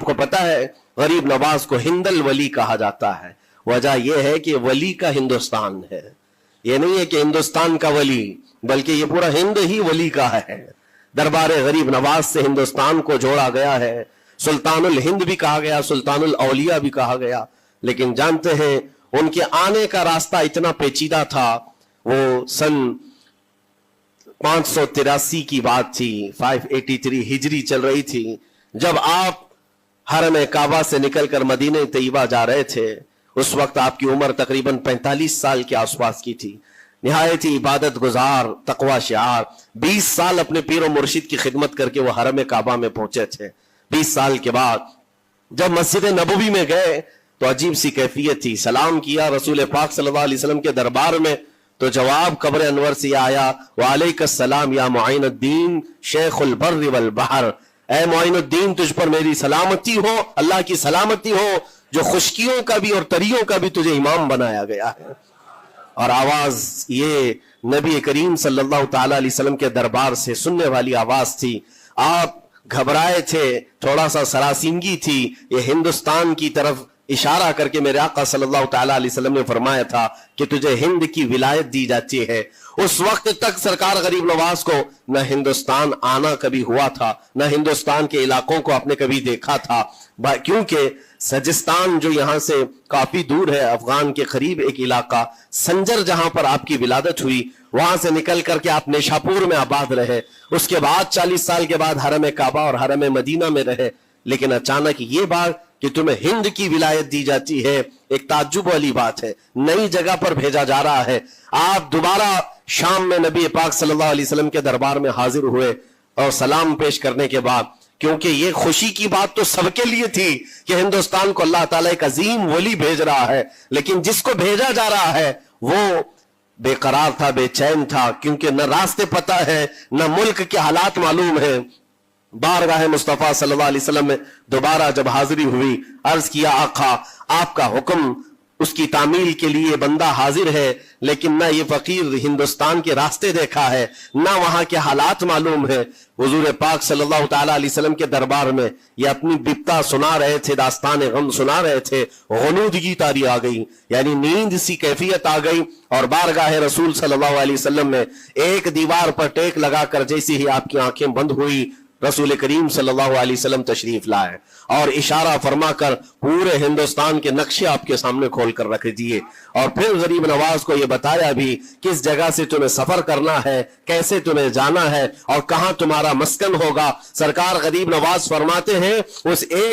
آپ کو پتا ہے غریب نواز کو ہندل ولی کہا جاتا ہے، وجہ یہ ہے کہ ولی کا ہندوستان ہے، یہ نہیں ہے کہ ہندوستان کا ولی، بلکہ یہ پورا ہند ہی ولی کا ہے۔ دربار غریب نواز سے ہندوستان کو جوڑا گیا ہے، سلطان الہند بھی کہا گیا، سلطان الاولیاء بھی کہا گیا، لیکن جانتے ہیں ان کے آنے کا راستہ اتنا پیچیدہ تھا۔ وہ سن 583 کی بات تھی، 583 ہجری چل رہی تھی، جب آپ حرم کعبہ سے نکل کر مدینہ طیبہ جا رہے تھے۔ اس وقت آپ کی عمر تقریباً 45 سال کے آس پاس کی تھی، نہایت ہی عبادت گزار، تقوی شعار، 20 سال اپنے پیر و مرشد کی خدمت کر کے وہ حرم کعبہ میں پہنچے تھے۔ 20 سال کے بعد جب مسجد نبوی میں گئے تو عجیب سی کیفیت تھی، سلام کیا رسول پاک صلی اللہ علیہ وسلم کے دربار میں، تو جواب قبر انور سے آیا، وعلیک السلام یا معین الدین شیخ البر والبحر، اے معین الدین تجھ پر میری سلامتی ہو، اللہ کی سلامتی ہو جو خشکیوں کا بھی اور تریوں کا بھی تجھے امام بنایا گیا ہے۔ اور آواز یہ نبی کریم صلی اللہ تعالی علیہ وسلم کے دربار سے سننے والی آواز تھی۔ آپ گھبرائے تھے، تھوڑا سا سراسیمگی تھی، یہ ہندوستان کی طرف اشارہ کر کے میرے آقا صلی اللہ تعالی علیہ وسلم نے فرمایا تھا کہ تجھے ہند کی ولایت دی جاتی ہے۔ اس وقت تک سرکار غریب نواز کو نہ ہندوستان آنا کبھی ہوا تھا، نہ ہندوستان کے علاقوں کو آپ نے کبھی دیکھا تھا، کیونکہ سجستان جو یہاں سے کافی دور ہے، افغان کے قریب ایک علاقہ سنجر، جہاں پر آپ کی ولادت ہوئی، وہاں سے نکل کر کے آپ نیشاپور میں آباد رہے، اس کے بعد 40 سال کے بعد حرم کعبہ اور حرم مدینہ میں رہے، لیکن اچانک یہ بات کہ تمہیں ہند کی ولایت دی جاتی ہے، ایک تعجب والی بات ہے، نئی جگہ پر بھیجا جا رہا ہے۔ آپ دوبارہ شام میں نبی پاک صلی اللہ علیہ وسلم کے دربار میں حاضر ہوئے اور سلام پیش کرنے کے بعد، کیونکہ یہ خوشی کی بات تو سب کے لیے تھی کہ ہندوستان کو اللہ تعالیٰ ایک عظیم ولی بھیج رہا ہے، لیکن جس کو بھیجا جا رہا ہے وہ بے قرار تھا، بے چین تھا، کیونکہ نہ راستے پتہ ہے، نہ ملک کے حالات معلوم ہیں۔ بارگاہ مصطفیٰ صلی اللہ علیہ وسلم میں دوبارہ جب حاضری ہوئی، عرض کیا آقا آپ کا حکم، اس کی تعمیل کے لیے بندہ حاضر ہے، لیکن نہ یہ فقیر ہندوستان کے راستے دیکھا ہے، نہ وہاں کے حالات معلوم ہے۔ حضور پاک صلی اللہ تعالیٰ علیہ وسلم کے دربار میں یہ اپنی بپتا سنا رہے تھے، داستان غم سنا رہے تھے، غنودگی طاری آ گئی، یعنی نیند سی کیفیت آ گئی، اور بارگاہ رسول صلی اللہ علیہ وسلم میں ایک دیوار پر ٹیک لگا کر جیسی ہی آپ کی آنکھیں بند ہوئی، رسول کریم صلی اللہ علیہ وسلم تشریف لائے اور اشارہ فرما کر پورے ہندوستان کے نقشے آپ کے سامنے کھول کر رکھ دیے، اور پھر غریب نواز کو یہ بتایا بھی کس جگہ سے تمہیں سفر کرنا ہے، کیسے تمہیں جانا ہے اور کہاں تمہارا مسکن ہوگا۔ سرکار غریب نواز فرماتے ہیں اس ایک